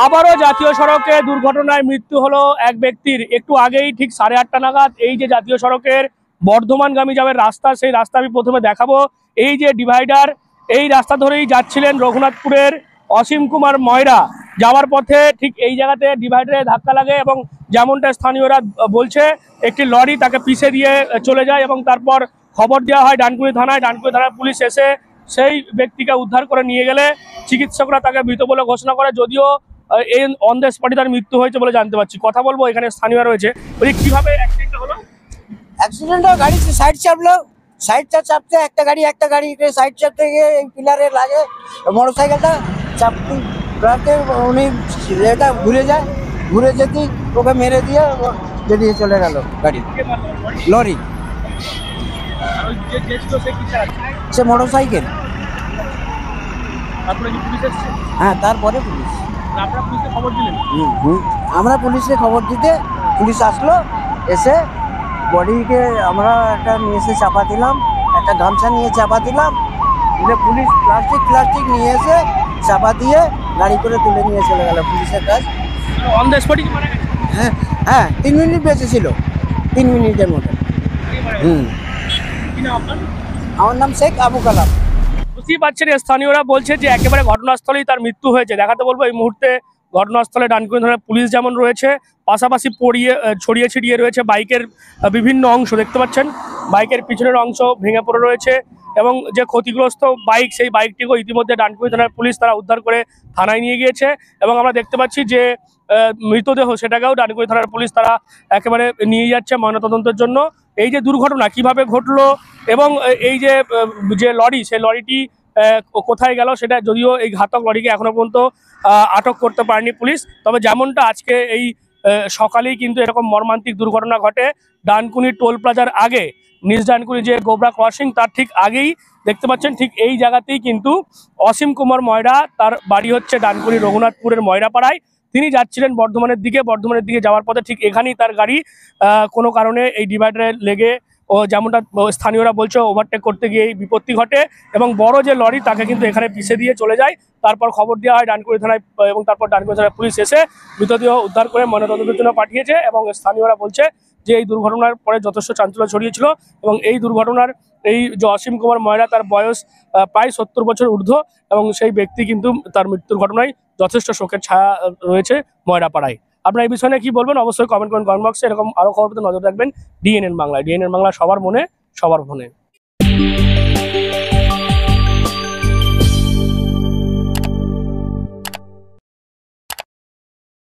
আবারও জাতীয় সড়কে দুর্ঘটনায় মৃত্যু হলো এক ব্যক্তির। একটু আগেই ঠিক 8:30 নাগাদ এই যে জাতীয় সড়কের বর্ধমানগামী যাওয়ার রাস্তা, সেই রাস্তা আমি প্রথমে দেখাবো। এই যে ডিভাইডার, এই রাস্তা ধরেই যাচ্ছিলেন রঘুনাথপুরের অসীম কুমার ময়রা। যাওয়ার পথে ঠিক এই জায়গাতে ডিভাইডারে ধাক্কা লাগে এবং যেমনটা স্থানীয়রা বলছে একটি লরি তাকে পিষে দিয়ে চলে যায় এবং তারপর খবর দেওয়া হয় ডানকুনি থানায়। ডানকুনি থানার পুলিশ এসে সেই ব্যক্তিকে উদ্ধার করে নিয়ে গেলে চিকিৎসকরা তাকে মৃত বলে ঘোষণা করে। যদিও এই অন দ্য স্পটে তার মৃত্যু হয়েছে বলে জানতে পারছি। কথা বলবো, এখানে স্থানীয় রয়েছে। বলি কিভাবে অ্যাক্সিডেন্টটা হলো? অ্যাক্সিডেন্ট গাড়ি সাইড চাপলো, সাইডটা চাপতে একটা গাড়ি সাইড চাপতে গিয়ে এই পিলারে লাগে, মোটর সাইকেলটা চাপতে উনি এটা ঘুরে যেতেই ওকে মেরে দিয়ে বেরিয়ে চলে গেল গাড়ি, লরি। সে মোটর সাইকেল। হ্যাঁ, তারপরে পুলিশ। আমরা পুলিশকে খবর দিতে পুলিশ আসলো, এসে বডিকে আমরা একটা নিয়ে এসে চাপা দিলাম, একটা গামছা নিয়ে চাপা দিলাম, পুলিশ প্লাস্টিক নিয়ে এসে চাপা দিয়ে গাড়ি করে তুলে নিয়ে চলে গেল। পুলিশের কাজ অন দ্য স্পটে মারা গেছে। হ্যাঁ 3 মিনিট বেঁচে ছিল, 3 মিনিটের মতো। আমার নাম শেখ আবু কালাম। বুঝতেই পারছেন, স্থানীয়রা বলছে যে একেবারে ঘটনাস্থলেই তার মৃত্যু হয়েছে। দেখাতে বলবো এই মুহূর্তে ঘটনাস্থলে ডানকুনি থানার পুলিশ যেমন রয়েছে, পাশাপাশি ছড়িয়ে ছিটিয়ে রয়েছে বাইকের বিভিন্ন অংশ। দেখতে পাচ্ছেন বাইকের পিছনের অংশ ভেঙে পড়ে রয়েছে এবং যে ক্ষতিগ্রস্ত বাইক, সেই বাইকটিকেও ইতিমধ্যে ডানকুনি থানার পুলিশ তারা উদ্ধার করে থানায় নিয়ে গিয়েছে এবং আমরা দেখতে পাচ্ছি যে মৃতদেহ সেটাকেও ডানকুনি থানার পুলিশ তারা একেবারে নিয়ে যাচ্ছে ময়নাতদন্তের জন্য। এই যে দুর্ঘটনা কিভাবে ঘটলো এবং এই যে লরি, সেই লরিটি কোথায় গেল সেটা, যদিও এই ঘাতক লরিকে এখনো পর্যন্ত আটক করতে পারেনি পুলিশ। তবে যেমনটা আজকে এই সকালেই কিন্তু এরকম মর্মান্তিক দুর্ঘটনা ঘটে ডানকুনি টোল প্লাজার আগে, নিজ ডানকুনি যে গোবরা ক্রসিং তার ঠিক আগেই দেখতে পাচ্ছেন ঠিক এই জায়গাতেই কিন্তু অসীম কুমার ময়রা, তার বাড়ি হচ্ছে ডানকুনি রঘুনাথপুরের ময়রাপাড়ায়। তিনি যাচ্ছিলেন বর্ধমানের দিকে যাওয়ার পথে ঠিক এখানেই তার গাড়ি কোনো কারণে এই ডিভাইডারে লেগে ও যেমনটা স্থানীয়রা বলছে ওভারটেক করতে গিয়ে এই বিপত্তি ঘটে এবং বড় যে লরি তাকে কিন্তু এখানে পিষে দিয়ে চলে যায়। তারপর খবর দেওয়া হয় ডানকুনি থানায় এবং তারপর ডানকুনি থানায় পুলিশ এসে মৃতদেহ উদ্ধার করে ময়নাতদন্তের জন্য পাঠিয়েছে এবং স্থানীয়রা বলছে যে এই দুর্ঘটনার পরে যথেষ্ট চাঞ্চল্য ছড়িয়েছিল এবং এই দুর্ঘটনার এই যে অসীম কুমার ময়রা, তার বয়স প্রায় 70 বছর ঊর্ধ্ব এবং সেই ব্যক্তি কিন্তু তার মৃত্যুর ঘটনায় যথেষ্ট শোকের ছায়া রয়েছে ময়রাপাড়ায়। আপনারা এই বিষয়ে কি বলবেন অবশ্যই কমেন্ট করুন কমেন্ট বক্সে। এরকম আরো খবর পেতে নজর রাখবেন ডিএনএন বাংলায়। ডিএনএন বাংলা, সবার মনে সবার ফোনে।